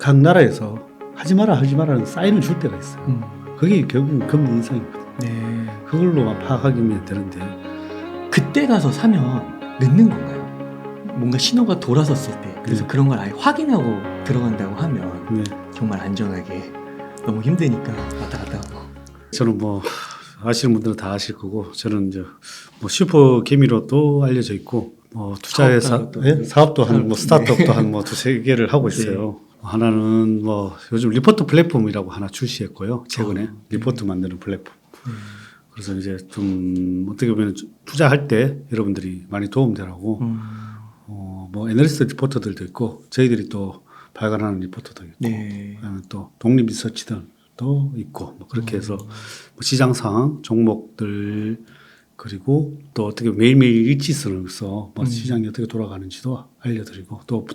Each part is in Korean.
각 나라에서 하지 마라는 사인을 줄 때가 있어요. 그게 결국은 금리 인상이거든요. 네. 그걸로만 파악하기면 되는데 그때 가서 사면 늦는 건가요? 뭔가 신호가 돌아섰을 때 그래서 네. 그런 걸 아예 확인하고 들어간다고 하면 네. 정말 안전하게 너무 힘드니까 왔다 갔다 하고. 저는 뭐 아시는 분들은 다 아실 거고 저는 이제 뭐 슈퍼 개미로도 알려져 있고 뭐 투자회사 사업도 한 뭐 스타트업도 한 뭐 두세 개를 하고 있어요. 하나는 뭐 요즘 리포트 플랫폼이라고 하나 출시했고요. 최근에 리포트 만드는 플랫폼. 그래서 이제 좀 어떻게 보면 투자할 때 여러분들이 많이 도움되라고 뭐 애널리스트 리포터들도 있고 저희들이 또 발간하는 리포터도 있고 네. 그다음에 또 독립 리서치들도 있고 뭐 그렇게 해서 뭐 시장 상황 종목들 그리고 또 어떻게 매일매일 일지쓰면서 뭐 시장이 어떻게 돌아가는지도 알려드리고 또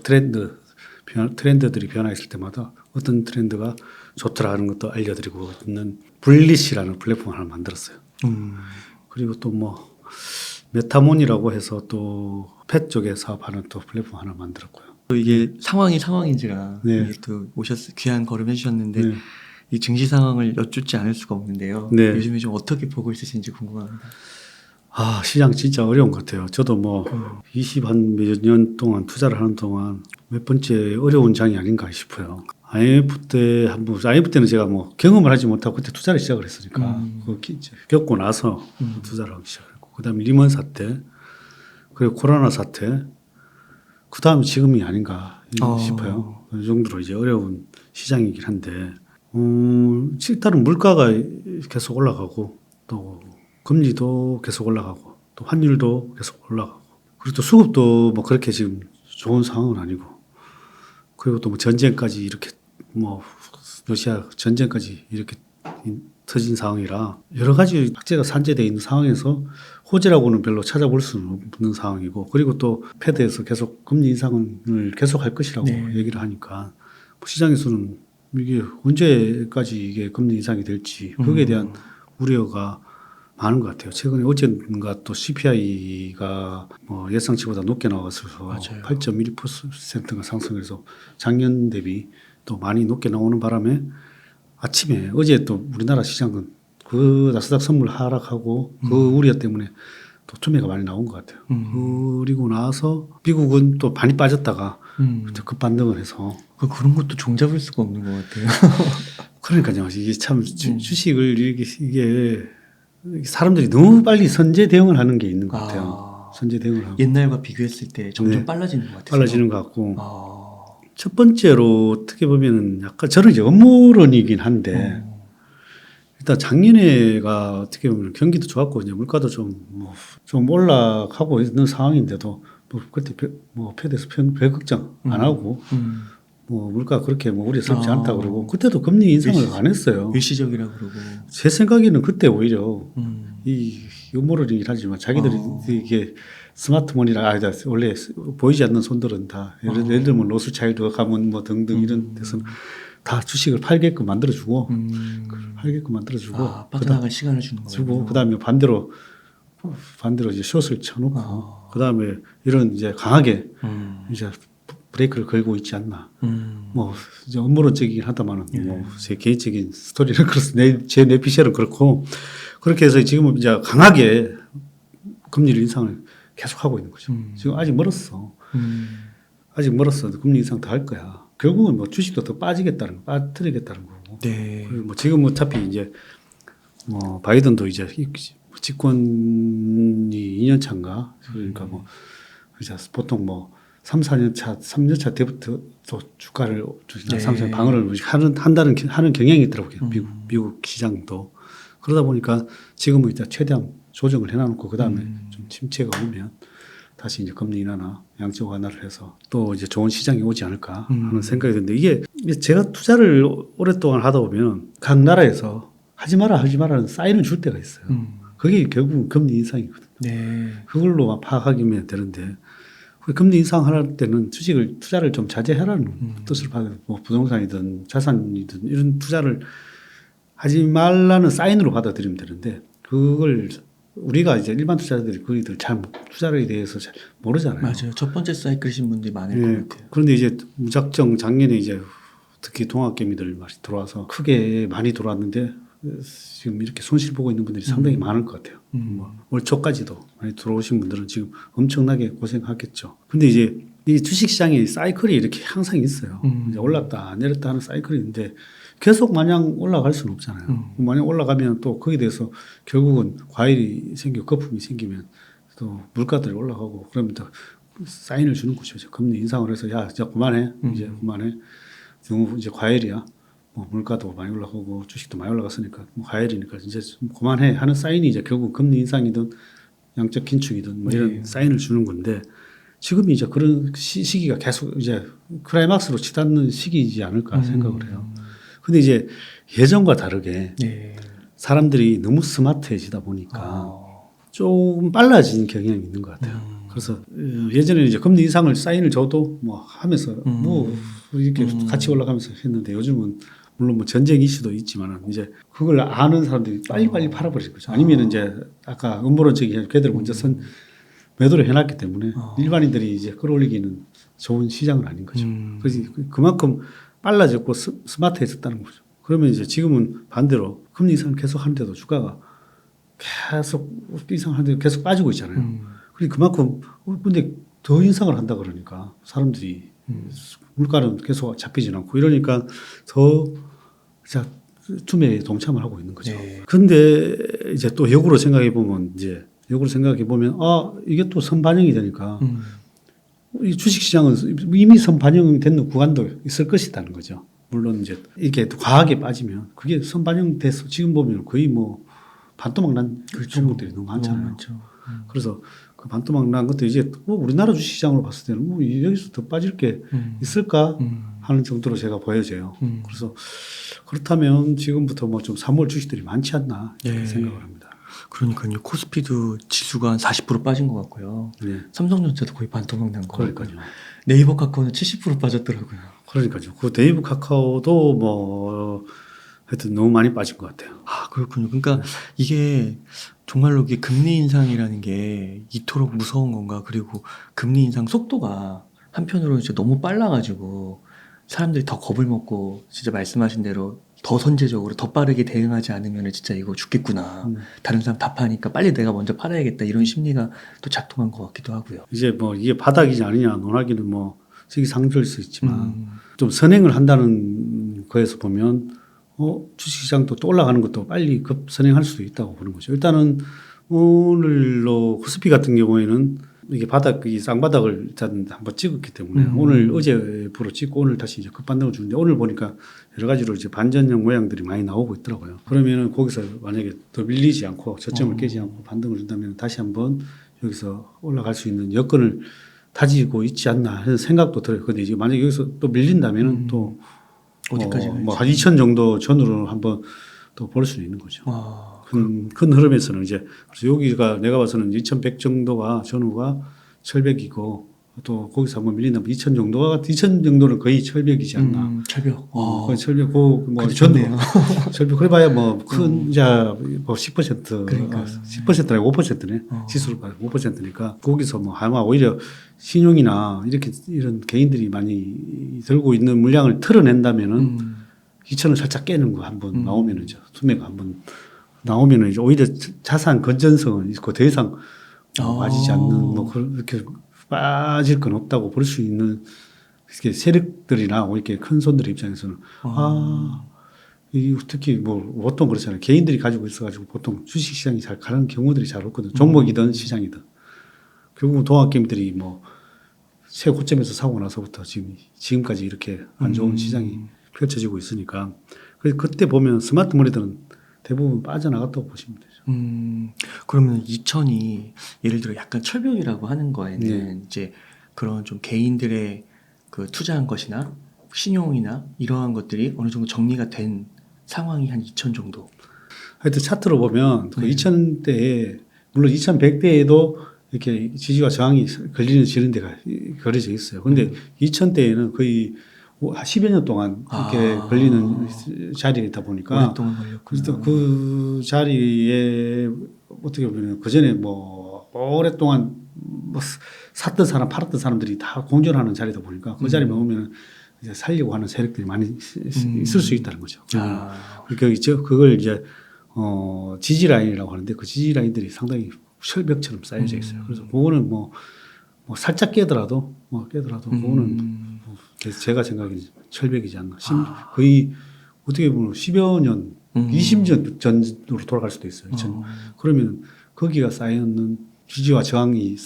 트렌드들이 변화했을 때마다 어떤 트렌드가 좋더라 하는 것도 알려드리고 있는 블리시라는 플랫폼을 하나 만들었어요. 그리고 또 뭐 메타몬이라고 해서 또 펫 쪽에 사업하는 또 플랫폼 하나 만들었고요. 또 이게 상황인지라 네. 이게 또 귀한 걸음 해주셨는데 네. 이 증시 상황을 여쭙지 않을 수가 없는데요. 네. 요즘에 좀 어떻게 보고 있으신지 궁금합니다. 아, 시장 진짜 어려운 것 같아요. 저도 뭐 20몇 년 동안 투자를 하는 동안 몇 번째 어려운 장이 아닌가 싶어요. IMF 때는 제가 뭐 경험을 하지 못하고 그때 투자를 시작을 했으니까 그거 겪고 나서 투자를 하기 시작했고 그다음에 리먼 사태 그리고 코로나 사태 그다음에 지금이 아닌가 싶어요. 그 정도로 이제 어려운 시장이긴 한데 일단은 물가가 계속 올라가고 또 금리도 계속 올라가고 또 환율도 계속 올라가고 그리고 또 수급도 뭐 그렇게 지금 좋은 상황은 아니고 그리고 또 뭐 전쟁까지 이렇게 뭐 러시아 전쟁까지 이렇게 터진 상황이라 여러 가지 악재가 산재되어 있는 상황에서 호재라고는 별로 찾아볼 수는 없는 상황이고 그리고 또 패드에서 계속 금리 인상을 계속 할 것이라고 얘기를 하니까 시장에서는 이게 언제까지 이게 금리 인상이 될지 거기에 대한 우려가 많은 것 같아요. 최근에 어젠가 또 CPI가 뭐 예상치보다 높게 나와서 8.1%가 상승해서 작년 대비 또 많이 높게 나오는 바람에 아침에 어제 또 우리나라 시장은 그 나스닥 선물 하락하고 그 우려 때문에 또 투매가 많이 나온 것 같아요. 그리고 나서 미국은 또 많이 빠졌다가 급반등을 해서 그런 것도 종잡을 수가 없는 것 같아요. 그러니까요. 이게 참 주식을 이게 사람들이 너무 빨리 선제 대응을 하는 게 있는 것 같아요. 선제 대응을 하고 옛날과 비교했을 때 점점 빨라지는 것 같아요. 빨라지는 것 같고 첫 번째로 어떻게 보면은 약간 저는 이제 업무론이긴 한데 일단 작년에가 어떻게 보면 경기도 좋았고 이제 물가도 좀 올라가고 있는 상황인데도 뭐 그때 뭐 패드에서 별 걱정 안 하고 뭐 물가 그렇게 뭐 우려스럽지 않다 그러고 그때도 금리 인상을 안 했어요. 일시적이라 그러고 제 생각에는 그때 오히려 이 음모론이긴 하지만 자기들이 이게 스마트폰이라 원래 보이지 않는 손들은 다 예를 들면 로스차일드 가문 뭐 등등 이런 데서는 다 주식을 팔게끔 만들어주고 빠져나갈 시간을 주는 거예요. 그다음에 반대로 이제 숏을 쳐놓고 그다음에 이런 이제 강하게 이제 브레이크를 걸고 있지 않나. 뭐 이제 업무론적이긴 하다만은 뭐 제 개인적인 스토리는 그렇습니다. 제 뇌피셜은 그렇고 그렇게 해서 지금은 이제 강하게 금리를 인상을 계속하고 있는 거죠. 지금 아직 멀었어. 아직 멀었어. 금리 인상 더 할 거야. 결국은 뭐 주식도 더 빠뜨리겠다는 거고. 그리고 뭐 지금 어차피 이제 뭐 바이든도 이제 집권이 2년 차인가. 그러니까 뭐 이제 보통 뭐 3년 차 때부터 또 주가를 삼성 방어를 하는 경향이 있더라고요. 미국 시장도. 그러다 보니까 지금은 이제 최대한 조정을 해놔놓고 그다음에 좀 침체가 오면 다시 이제 금리 인하나 양적 완화를 해서 또 이제 좋은 시장이 오지 않을까 하는 생각이 드는데 이게 제가 투자를 오랫동안 하다 보면 각 나라에서 하지 마라는 사인을 줄 때가 있어요. 그게 결국은 금리 인상이거든요. 그걸로만 파악하기면 되는데 금리 인상할 때는 투자를 좀 자제하라는 뜻을 받아요. 뭐 부동산이든 자산이든 이런 투자를 하지 말라는 사인으로 받아들이면 되는데 그걸 우리가 이제 일반 투자자들이 그이들 잘 투자에 대해서 잘 모르잖아요. 맞아요. 첫 번째 사이클이신 분들이 많을 것 같아요. 그런데 이제 무작정 작년에 이제 특히 동학개미들 많이 들어와서 크게 많이 들어왔는데 지금 이렇게 손실 보고 있는 분들이 상당히 많을 것 같아요. 올 초까지도 많이 들어오신 분들은 지금 엄청나게 고생하겠죠. 근데 이제 이 주식시장의 사이클이 이렇게 항상 있어요. 이제 올랐다 내렸다 하는 사이클이 있는데 계속 마냥 올라갈 수는 없잖아요. 마냥 올라가면 또 거기에 대해서 결국은 과일이 생기고 거품이 생기면 또 물가들이 올라가고 그러면 또 사인을 주는 거죠. 금리 인상을 해서 야 이제 그만해. 이제 그만해. 너무 이제 과일이야. 뭐 물가도 많이 올라가고 주식도 많이 올라갔으니까 뭐 과일이니까 이제 좀 그만해 하는 사인이 이제 결국 금리 인상이든 양적 긴축이든 뭐 이런 사인을 주는 건데 지금이 이제 그런 시기가 계속 이제 클라이막스로 치닫는 시기이지 않을까 생각을 해요. 근데 이제 예전과 다르게 사람들이 너무 스마트해지다 보니까 조금 빨라진 경향이 있는 것 같아요. 그래서 예전에는 이제 금리 인상을 사인을 줘도 뭐 하면서 뭐 이렇게 같이 올라가면서 했는데 요즘은 물론 뭐 전쟁 이슈도 있지만 이제 그걸 아는 사람들이 빨리빨리 팔아버리는 거죠. 아니면 이제 아까 음모론적인 걔들 먼저 매도를 해놨기 때문에 일반인들이 이제 끌어올리기는 좋은 시장은 아닌 거죠. 그래서 그만큼 빨라졌고 스마트해졌다는 거죠. 그러면 이제 지금은 반대로 금리 인상을 계속 하는데도 주가가 계속 인상하는데 계속 빠지고 있잖아요. 그러니까 그만큼 근데 더 인상을 한다 그러니까 사람들이 물가는 계속 잡히지 않고 이러니까 더 투매에 동참을 하고 있는 거죠. 근데 이제 또 역으로 생각해 보면 이게 또 선반영이 되니까 이 주식시장은 이미 선반영된 구간도 있을 것이라는 거죠. 물론 이제 이렇게 과하게 빠지면 그게 선반영돼서 지금 보면 거의 뭐 반토막 난 그런 것들이 너무 많잖아요. 그래서 그 반토막 난 것도 이제 우리나라 주식시장으로 봤을 때는 여기서 더 빠질 게 있을까 하는 정도로 제가 보여져요. 그래서 그렇다면 지금부터 뭐 좀 3월 주식들이 많지 않나 이렇게 생각을 합니다. 그러니까요. 코스피도 지수가 한 40% 빠진 것 같고요. 삼성전자도 거의 반토막 난 것 같고요. 네이버 카카오는 70% 빠졌더라고요. 그러니까요. 그 네이버 카카오도 뭐 하여튼 너무 많이 빠진 것 같아요. 아, 그렇군요. 그러니까 이게 정말로 이게 금리 인상이라는 게 이토록 무서운 건가? 그리고 금리 인상 속도가 한편으로는 진짜 너무 빨라가지고 사람들이 더 겁을 먹고 진짜 말씀하신 대로 더 선제적으로 더 빠르게 대응하지 않으면 진짜 이거 죽겠구나. 다른 사람 다 파니까 빨리 내가 먼저 팔아야겠다. 이런 심리가 또 작동한 것 같기도 하고요. 이제 뭐 이게 바닥이냐 아니냐 논하기는 뭐 시기상조일 수 있지만 좀 선행을 한다는 거에서 보면 주식시장도 또 올라가는 것도 빨리 급선행할 수도 있다고 보는 거죠. 일단은 오늘로 코스피 같은 경우에는 이게 이 쌍바닥을 일단 한번 찍었기 때문에 오늘 어제부로 찍고 오늘 다시 이제 급반등을 주는데 오늘 보니까 여러 가지로 이제 반전형 모양들이 많이 나오고 있더라고요. 그러면은 거기서 만약에 더 밀리지 않고 저점을 깨지 않고 반등을 준다면 다시 한번 여기서 올라갈 수 있는 여건을 다지고 있지 않나 하는 생각도 들어요. 근데 이제 만약에 여기서 또 밀린다면은 또 어디까지 한 2천 정도 전후로 한번 또 볼 수는 있는 거죠. 큰 흐름에서는 이제 그래서 여기가 내가 봐서는 2,100 정도가 전후가 철벽이고 또 거기서 한번 밀린다면 2,000 정도는 거의 철벽이지 않나. 철벽. 거의 철벽 뭐 전후 철벽 그래봐야 뭐 큰 이제 뭐 10% 그러니까요. 10%라고 5%네 지수로 봐도 5%니까 거기서 뭐 아마 오히려 신용이나 이런 개인들이 많이 들고 있는 물량을 털어낸다면은 2,000을 살짝 깨는 거 한번 나오면은 투매가 한번 나오면은 이제 오히려 자산 건전성은 있고 더 이상 빠지지 않는 뭐 그렇게 빠질 건 없다고 볼 수 있는 이렇게 세력들이나 이렇게 큰 손들 입장에서는 이 특히 뭐 보통 그렇잖아요. 개인들이 가지고 있어가지고 보통 주식시장이 잘 가는 경우들이 잘 없거든. 종목이든 시장이든 결국은 동학개미들이 뭐 최고점에서 사고 나서부터 지금까지 이렇게 안 좋은 시장이 펼쳐지고 있으니까 그때 보면 스마트 머니들은 대부분 빠져나갔다고 보시면 되죠. 그러면 2,000이 예를 들어 약간 철벽이라고 하는 거에는 이제 그런 좀 개인들의 그 투자한 것이나 신용이나 이러한 것들이 어느 정도 정리가 된 상황이 한 2,000 정도. 하여튼 차트로 보면 그 2,000대에 물론 2,100대에도 이렇게 지지와 저항이 지는 데가 그려져 있어요. 근데 2,000대에는 거의 10여 년 동안 이렇게 걸리는 자리이다 보니까 오랫동안 걸렸구나. 그래서 그 자리에 어떻게 보면 그 전에 뭐 오랫동안 뭐 샀던 사람 팔았던 사람들이 다 공존하는 자리다 보니까 그 자리에 오면 이제 살려고 하는 세력들이 많이 있을 수 있다는 거죠. 아, 그걸 이제 지지 라인이라고 하는데 그 지지 라인들이 상당히 철벽처럼 쌓여져 있어요. 그래서 그거는 뭐 살짝 깨더라도 그거는 뭐 제가 생각에는 철벽이지 않나. 거의 어떻게 보면 10여 년, 20년 전으로 돌아갈 수도 있어요. 그러면 거기가 쌓여있는 지지와 저항이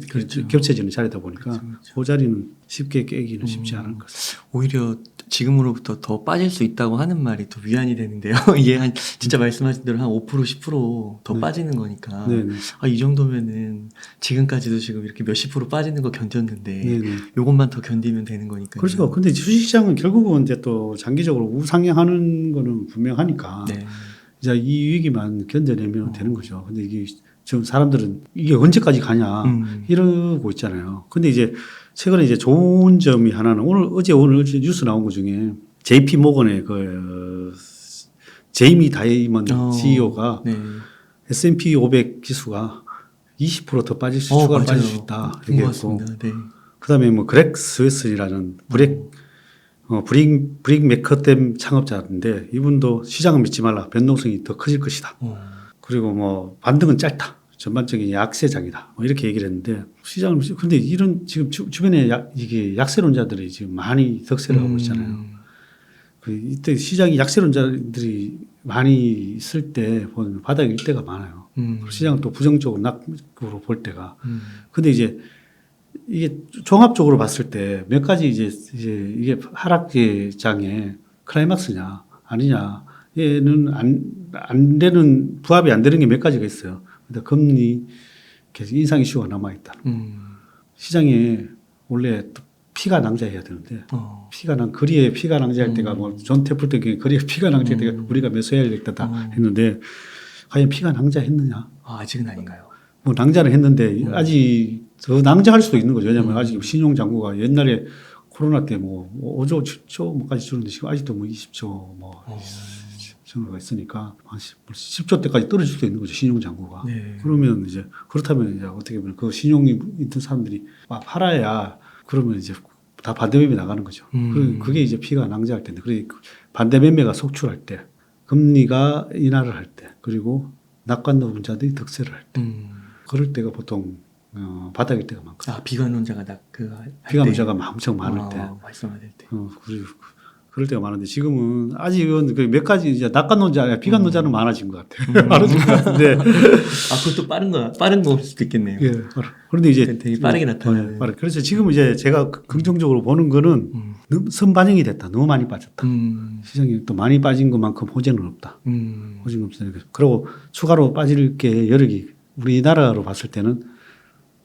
그렇죠. 겹쳐지는 자리다 보니까 그렇죠. 그 자리는 쉽게 깨기는 쉽지 않을 것 같습니다. 오히려 지금으로부터 더 빠질 수 있다고 하는 말이 더 위안이 되는데요. 이게 한 진짜 말씀하신 대로 한 5% 10%더 네. 빠지는 거니까 네네. 아, 이 정도면은 지금까지도 지금 이렇게 몇십 프로 빠지는 거 견뎠는데 네네. 요것만 더 견디면 되는 거니까. 그렇죠. 근데 주식시장은 결국은 이제 또 장기적으로 우상향하는 거는 분명하니까 네. 이제 이 위기만 견뎌내면 되는 거죠. 근데 이게 지금 사람들은 이게 언제까지 가냐 이러고 있잖아요. 근데 이제 최근에 이제 좋은 점이 하나는 오늘 뉴스 나온 것 중에 JP 모건의 그 제이미 다이먼 CEO가 네. S&P 500 지수가 20% 더 빠질 수 추가로 빠질 수 있다 본것 얘기했고, 같습니다. 네. 그다음에 뭐 그렉 스웨슨이라는 브릭 메커댐 창업자인데 이분도 시장은 믿지 말라, 변동성이 더 커질 것이다. 그리고 뭐 반등은 짧다. 전반적인 약세장이다. 뭐 이렇게 얘기를 했는데 시장을 근데 이런 지금 주변에 이게 약세론자들이 지금 많이 득세를 하고 있잖아요. 이때 시장이 약세론자들이 많이 있을 때 보면 바닥일 때가 많아요. 시장을 또 부정적으로 낙으로 볼 때가. 근데 이제 이게 종합적으로 봤을 때 몇 가지 이제 이게 하락장의 클라이막스냐 아니냐 얘는 안 되는 부합이 안 되는 게 몇 가지가 있어요. 근데 금리 계속 인상 이슈가 남아 있다. 시장에 원래 피가 낭자해야 되는데 거리에 피가 낭자할 때가 뭐 존 태플턴 거리에 피가 낭자할 때가 우리가 매수해야 되다 했는데 과연 피가 낭자했느냐? 아직은 아닌가요? 뭐 낭자를 했는데 아직 더 낭자할 수도 있는 거죠. 왜냐하면 아직 신용 잔고가 옛날에 코로나 때 뭐 5조, 10조 뭐까지 주는데 지금 아직도 뭐 20조 뭐 정도가 있으니까 10조 때까지 떨어질 수도 있는 거죠. 신용 잔고가. 네. 그러면 이제 그렇다면 이제 어떻게 보면 그 신용이 있는 사람들이 막 팔아야 그러면 이제 다 반대 매매 나가는 거죠. 그게 이제 피가 낭자할 때인데, 그리고 반대 매매가 속출할 때, 금리가 인하를 할 때, 그리고 낙관론자들이 득세를 할 때, 그럴 때가 보통 바닥일 때가 많거든요. 아, 비관론자가 비관론자가 엄청 많을 때, 말씀하실 때. 그리고 그럴 때가 많은데 지금은 아직은 그 몇 가지 이제 낙관론자, 비관론자는 많아진 것 같아요. 많아진 것 같은데. 그것도 빠른 거일 수도 있겠네요. 예. 그런데 이제 되게 빠르게 나타나는. 그래서 지금 이제 제가 긍정적으로 보는 거는 선반영이 됐다. 너무 많이 빠졌다. 시장이 또 많이 빠진 것만큼 호재는 없다. 호재는 없으니까. 그리고 추가로 빠질 게 여력이 우리나라로 봤을 때는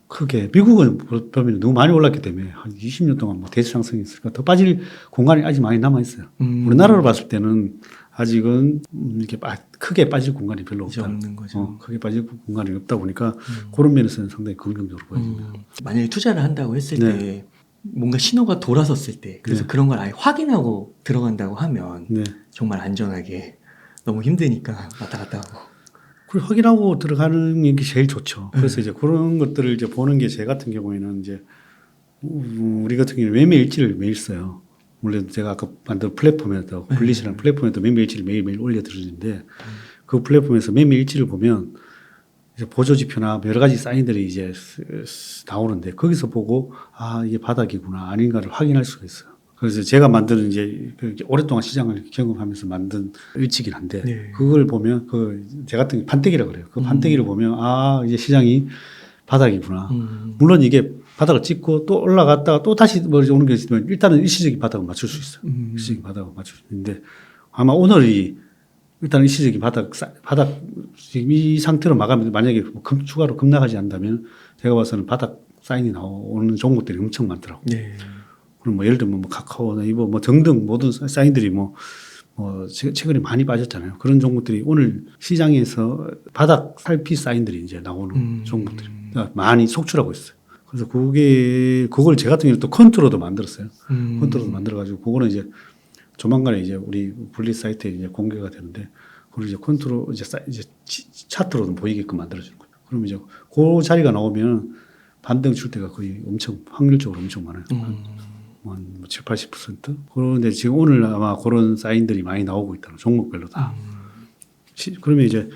크게, 미국은 보면 너무 많이 올랐기 때문에 한 20년 동안 뭐 대수 상승이 있으니까 더 빠질 공간이 아직 많이 남아 있어요. 우리나라로 봤을 때는 아직은 이렇게 크게 빠질 공간이 별로 없다. 없는 거죠. 크게 빠질 공간이 없다 보니까 그런 면에서는 상당히 긍정적으로 보여집니다. 만약에 투자를 한다고 했을 네. 때 뭔가 신호가 돌아섰을 때, 그래서 네. 그런 걸 아예 확인하고 들어간다고 하면 네. 정말 안전하게, 너무 힘드니까 왔다 갔다 하고. 그걸 확인하고 들어가는 게 제일 좋죠. 그래서 이제 그런 것들을 이제 보는 게 제 같은 경우에는 이제 우리 같은 경우에 매매 일지를 매일 써요. 물론 제가 아까 만든 플랫폼에서 블리시라는 플랫폼에도 매매 일지를 매일매일 올려드리는데 그 플랫폼에서 매매 일지를 보면 이제 보조지표나 여러 가지 사인들이 이제 나오는데 거기서 보고 이게 바닥이구나 아닌가를 확인할 수가 있어요. 그래서 제가 만드는 이제 오랫동안 시장을 경험하면서 만든 일지긴 한데 네. 그걸 보면 제 같은 판때기라고 그래요. 그 판때기를 보면 이제 시장이 바닥이구나. 물론 이게 바닥을 찍고 또 올라갔다가 또 다시 오는 게 있으면 일단은 일시적인 바닥을 맞출 수 있어요. 일시적인 바닥을 맞출 수 있는데 아마 오늘이 일단 일시적인 바닥 지금 이 상태로 마감이 만약에 추가로 급락하지 않는다면 제가 봐서는 바닥 사인이 나오는 종목들이 엄청 많더라고요. 네. 그럼 뭐 예를 들면 뭐 카카오나 이버 뭐 등등 모든 사인들이 최근에 많이 빠졌잖아요. 그런 종목들이 오늘 시장에서 바닥 살피 사인들이 이제 나오는 종목들이 많이 속출하고 있어요. 그래서 그걸 제 같은 경우는 또 컨트롤도 만들었어요. 컨트롤도 만들어가지고 그거는 이제 조만간에 이제 우리 분리 사이트에 이제 공개가 되는데 그걸 이제 컨트롤 이제 차트로도 보이게끔 만들어주는 거예요. 그러면 이제 그 자리가 나오면 반등 줄 때가 거의 엄청 확률적으로 엄청 많아요. 한 7, 80%? 그런데 지금 오늘 아마 그런 사인들이 많이 나오고 있다는 종목별로 다. 그러면 이제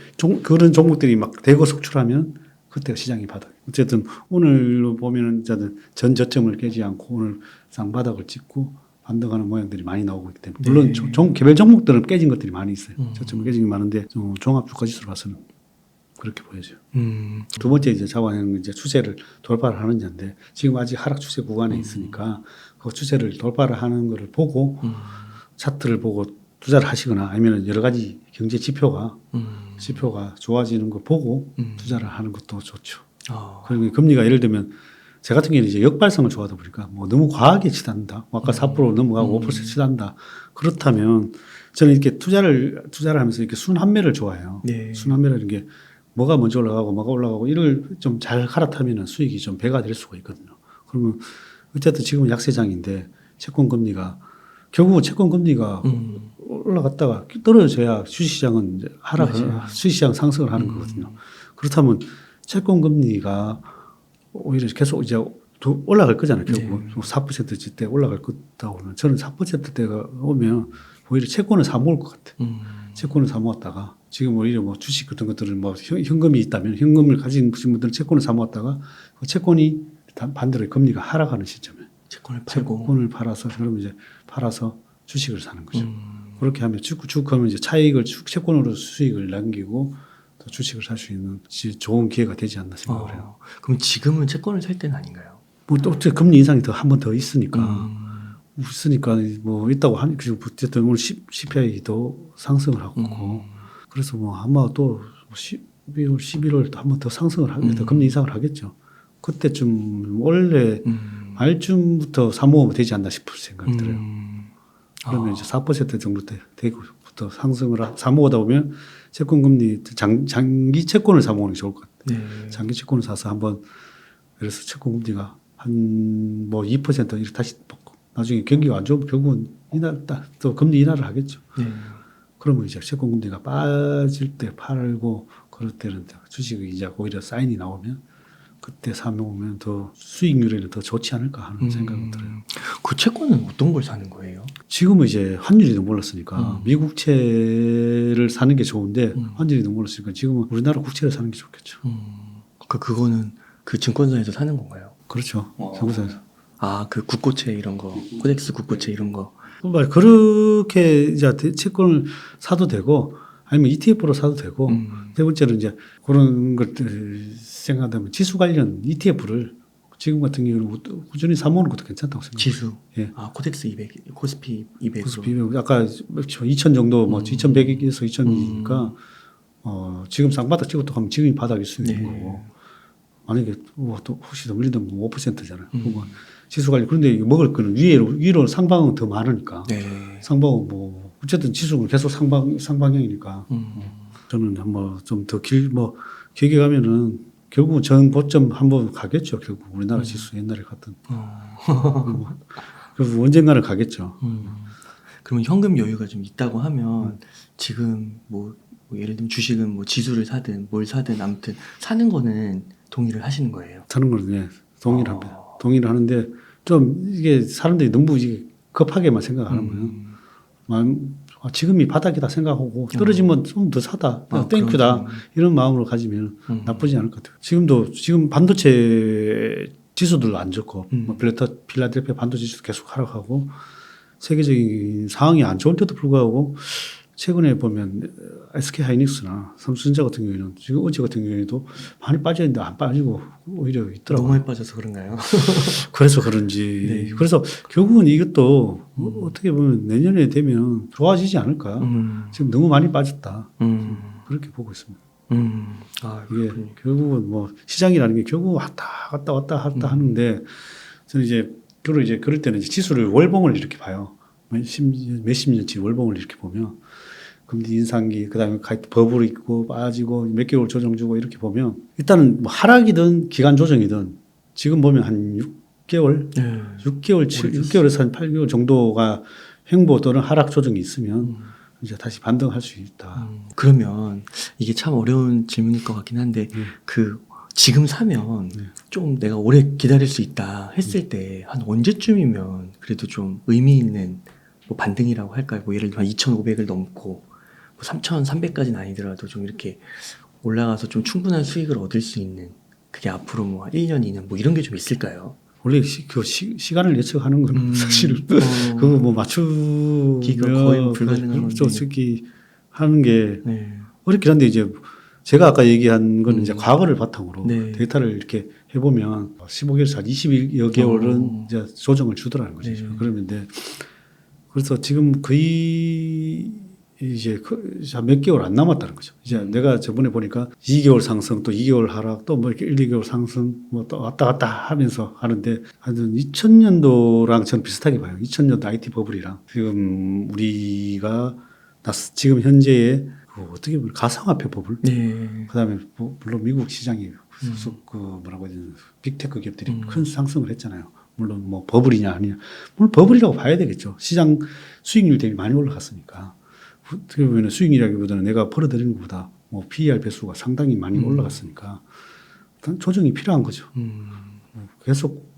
그런 종목들이 막 대거 속출하면 그때가 시장이 바닥. 어쨌든 오늘로 보면은 전 저점을 깨지 않고 오늘 쌍바닥을 찍고 반등하는 모양들이 많이 나오고 있기 때문에 물론 네. 개별 종목들은 깨진 것들이 많이 있어요. 저점을 깨진 게 많은데 종합 주가 지수로 봐서는 그렇게 보여져요. 두 번째 이제 자관은 이제 추세를 돌파를 하느냐인데 지금 아직 하락 추세 구간에 있으니까 그 추세를 돌파를 하는 것을 보고 차트를 보고 투자를 하시거나 아니면 여러 가지 경제 지표가 좋아지는 거 보고 투자를 하는 것도 좋죠. 그리고 금리가 예를 들면 제 같은 경우는 이제 역발상을 좋아하다 보니까 뭐 너무 과하게 치닫는다. 뭐 아까 4% 넘어가고 5% 치닫는다. 그렇다면 저는 이렇게 투자를 하면서 이렇게 순환매를 좋아해요. 네. 순환매라는 게 뭐가 먼저 올라가고 뭐가 올라가고 이걸 좀 잘 갈아타면 수익이 좀 배가 될 수가 있거든요. 그러면 어쨌든 지금은 약세장인데 채권 금리가 결국은 채권 금리가 올라갔다가 떨어져야 주식시장은 이제 주식시장 상승을 하는 거거든요. 그렇다면 채권 금리가 오히려 계속 이제 올라갈 거잖아요. 결국은 4%대 올라갈 거다 오면 저는 4%대가 오면 오히려 채권을 사 모을 것 같아요. 채권을 사 모았다가 지금 오히려 뭐 주식 같은 것들은 뭐 현금이 있다면 현금을 가진 분들은 채권을 사 모았다가 그 채권이 반대로 금리가 하락하는 시점에 채권을 팔고 채권을 팔아서 그러면 이제 팔아서 주식을 사는 거죠. 그렇게 하면 쭉 하면 이제 차익을 채권으로 수익을 남기고 또 주식을 살 수 있는 좋은 기회가 되지 않나 생각을 해요. 그럼 지금은 채권을 살 때는 아닌가요? 뭐 또 금리 인상이 더 한 번 더 있으니까 뭐 있다고 하니 그리고 어쨌든 오늘 CPI도 상승을 하고 그래서 뭐 아마 또 12월, 11월 한 번 더 상승을 하겠죠. 금리 인상을 하겠죠. 그때쯤 원래 말쯤부터 사모으면 되지 않나 싶을 생각이 들어요. 그러면 이제 4% 정도 되고부터 상승을 사모으다 보면 채권 금리 장기 채권을 사모으는 게 좋을 것 같아요. 네. 장기 채권을 사서 한번 그래서 채권 금리가 한 뭐 2% 이렇게 다시 먹고 나중에 경기가 안 좋으면 결국은 또 금리 인하를 하겠죠. 네. 그러면 이제 채권 금리가 빠질 때 팔고 그럴 때는 주식이 이제 오히려 사인이 나오면 그때 사모으면 더 수익률에는 더 좋지 않을까 하는 생각은 들어요. 그 채권은 어떤 걸 사는 거예요? 지금은 이제 환율이 너무 올랐으니까 미국채를 사는 게 좋은데 환율이 너무 올랐으니까 지금은 우리나라 국채를 사는 게 좋겠죠. 그거는 그 증권사에서 사는 건가요? 그렇죠. 증권사에서. 그 국고채 이런 거, 코덱스 국고채 이런 거. 그렇게 이제 채권을 사도 되고 아니면 ETF로 사도 되고 세 번째는 이제 그런 것들 생각하면 지수 관련 ETF를 지금 같은 경우는 꾸준히 사모으는 것도 괜찮다고 생각해요. 지수. 예. 코덱스 200, 코스피 200. 코스피 200. 아까 2000 정도 뭐 2100에서 2000이니까 지금 쌍바닥 찍었다고 하면 지금이 바닥일 수 있는 거고. 만약에 또 혹시 더 밀리면 5%잖아요. 지수 관련 그런데 먹을 거는 위로 상방은 더 많으니까. 상방은 뭐 어쨌든 지수는 계속 상방향이니까. 저는 한번 좀 더 길게 가면은 결국은 전 고점 한번 가겠죠. 결국 우리나라 지수 옛날에 갔던. 결국 언젠가는 가겠죠. 그러면 현금 여유가 좀 있다고 하면 지금 뭐 예를 들면 주식은 뭐 지수를 사든 뭘 사든 아무튼 사는 거는 동의를 하시는 거예요? 사는 거는 예, 동의를 합니다. 동의를 하는데 좀 이게 사람들이 너무 이게 급하게만 생각하는 거예요. 지금이 바닥이다 생각하고 떨어지면 좀 더 사다, 땡큐다 이런 마음으로 가지면 나쁘지 않을 것 같아요. 지금 반도체 지수들도 안 좋고 뭐 필라델피아 반도체 지수도 계속 하락하고 세계적인 상황이 안 좋은데도 불구하고 최근에 보면 SK 하이닉스나 삼성전자 같은 경우에는 지금 어제 같은 경우에도 많이 빠졌는데 안 빠지고 오히려 있더라고요. 너무 많이 빠져서 그런가요? 그래서 그런지. 그래서 결국은 이것도 어떻게 보면 내년에 되면 좋아지지 않을까. 지금 너무 많이 빠졌다. 그렇게 보고 있습니다. 이게 결국은 뭐 시장이라는 게 결국 왔다 하는데 저는 이제 그럴 때는 이제 지수를 월봉을 이렇게 봐요. 몇십 년치 월봉을 이렇게 보면 금리 인상기 그다음에 버블이 있고 빠지고 몇 개월 조정 주고 이렇게 보면 일단은 뭐 하락이든 기간 조정이든 지금 보면 한 6개월에서 한 8개월 정도가 횡보 또는 하락 조정이 있으면 이제 다시 반등할 수 있다. 그러면 이게 참 어려운 질문일 것 같긴 한데 그 지금 사면 네. 좀 내가 오래 기다릴 수 있다 했을 때 한 언제쯤이면 그래도 좀 의미 있는 뭐 반등이라고 할까요? 뭐 예를 들면 2,500을 넘고 뭐 3,300까지는 아니더라도 좀 이렇게 올라가서 좀 충분한 수익을 얻을 수 있는 그게 앞으로 뭐 1년, 2년 뭐 이런 게 좀 있을까요? 원래 시간을 예측하는 건 사실은 그거 뭐 맞추기가 기가 거의 불가능한 건데. 솔직히 하는 게 네. 어렵긴 한데 이제 제가 아까 얘기한 건 이제 음. 과거를 바탕으로 네. 데이터를 이렇게 해보면 15개월에서 한 20여 개월은 이제 조정을 주더라는 거죠. 네. 그러면 그래서 지금 거의 이제 몇 개월 안 남았다는 거죠. 이제 내가 저번에 보니까 2개월 상승 또 2개월 하락 또 뭐 이렇게 1, 2개월 상승 뭐 또 왔다 갔다 하면서 하는데 하여튼 2000년도랑 저는 비슷하게 봐요. 2000년도 IT 버블이랑 지금 우리가 지금 현재의 어떻게 보면 가상화폐 버블. 네. 그다음에 물론 미국 시장이 그 뭐라고 해야 되나 빅테크 기업들이 큰 상승을 했잖아요. 물론 뭐 버블이냐 아니냐. 물론 버블이라고 봐야 되겠죠. 시장 수익률 대비 많이 올라갔으니까. 어떻게 보면 수익이라기보다는 내가 벌어들이는 것보다 뭐 PER 배수가 상당히 많이 올라갔으니까 일단 조정이 필요한 거죠. 계속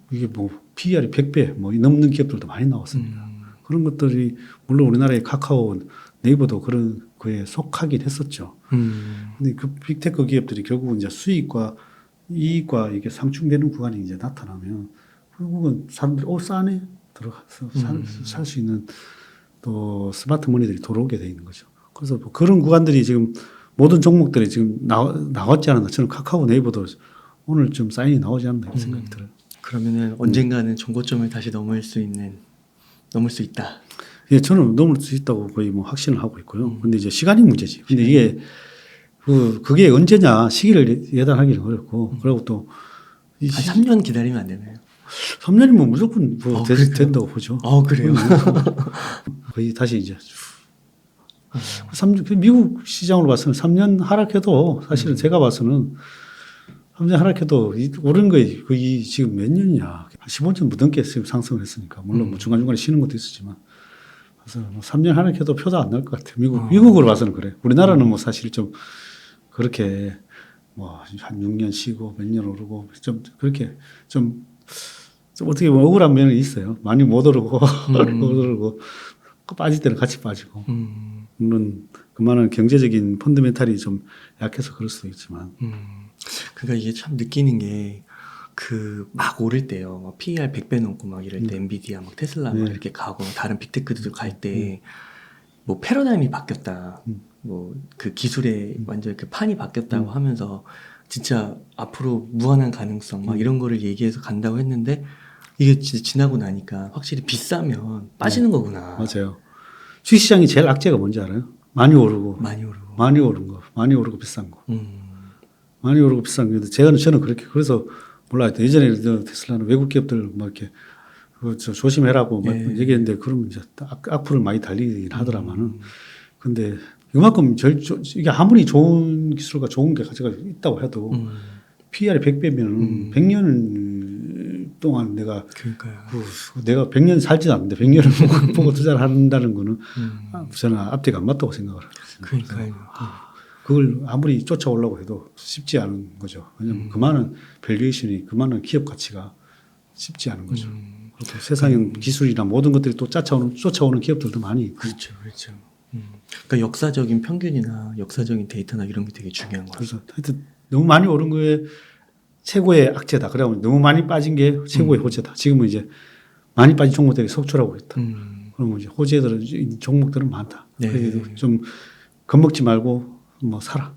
이게 뭐 PER이 100배 뭐 넘는 기업들도 많이 나왔습니다. 그런 것들이 물론 우리나라의 카카오, 네이버도 그런 거에 속하긴 했었죠. 근데 그 빅테크 기업들이 결국은 이제 수익과 이익과 이게 상충되는 구간이 이제 나타나면 결국은 사람들이 싸네 들어가서 살 수 있는 또 스마트 머니들이 들어오게 돼 있는 거죠. 그래서 뭐 그런 구간들이 지금 모든 종목들이 지금 나왔지 않았나. 저는 카카오 네이버도 오늘 좀 사인이 나오지 않나 이런 생각이 들어요. 그러면은 언젠가는 정고점을 다시 넘을 수 있다. 예, 저는 넘을 수 있다고 거의 뭐 확신을 하고 있고요. 근데 이제 시간이 문제지. 근데 이게 그게 언제냐 시기를 예단하기는 어렵고 그리고 또 한 3년 기다리면 안 되나요? 3년이면 무조건 뭐 그래요? 된다고 보죠. 그래요? 거의 다시 이제 미국 시장으로 봐서는 3년 하락해도 사실은 제가 봐서는 3년 하락해도 오른 거에 거의 지금 몇 년이냐. 한 15년 무덤께 지금 상승을 했으니까. 물론 뭐 중간중간에 쉬는 것도 있었지만. 그래서 뭐 3년 하락해도 표도 안 날 것 같아요. 미국으로 봐서는 그래. 우리나라는 뭐 사실 좀 그렇게 뭐 한 6년 쉬고 몇 년 오르고 좀 그렇게 좀 어떻게 보면 억울한 면이 있어요. 많이 못 오르고 못 오르고 빠질 때는 같이 빠지고. 물론 그만한 경제적인 펀더멘탈이 좀 약해서 그럴 수도 있지만. 그러니까 이게 참 느끼는 게 그 막 오를 때요. 막 PER 100배 넘고 막 이럴 때 엔비디아 막 테슬라 막 이렇게 가고 다른 빅테크들 갈 때 뭐 패러다임이 바뀌었다. 뭐 그 기술의 완전 그 판이 바뀌었다고 하면서 진짜 앞으로 무한한 가능성 막 이런 거를 얘기해서 간다고 했는데 이게 지나고 나니까 확실히 비싸면 빠지는 거구나. 맞아요. 주식시장이 제일 악재가 뭔지 알아요? 많이 오르고 많이 오르고. 많이 오른 거, 많이 오르고 비싼 거. 음. 많이 오르고 비싼 거. 저는 그렇게 그래서 몰라요. 예전에 테슬라는 외국 기업들 막 이렇게 조심해라고 막 얘기했는데 그러면 이제 악플을 많이 달리긴 하더라마는. 근데 이만큼 이게 아무리 좋은 기술과 좋은 게 가치가 있다고 해도 PER이 100배면 100년 동안 내가 그러니까요. 내가 100년 살지도 않는데 100년을 보고 투자를 한다는 거는 저는 앞뒤가 안 맞다고 생각을 해요. 그러니까요. 그걸 아무리 쫓아오려고 해도 쉽지 않은 거죠. 왜냐하면 그만한 밸류에이션이 그만한 기업 가치가 쉽지 않은 거죠. 그리고 세상에 기술이나 모든 것들이 또 쫓아오는 기업들도 많이 있고. 그렇죠, 그렇죠. 그러니까 역사적인 평균이나 역사적인 데이터나 이런 게 되게 중요한 거죠. 그래서 하여튼 너무 많이 오른 거에 최고의 악재다. 그러면 너무 많이 빠진 게 최고의 호재다. 지금은 이제 많이 빠진 종목들이 속출하고 있다. 그러면 이제 호재들은 종목들은 많다. 네. 그래서 좀 겁먹지 말고 뭐 사라.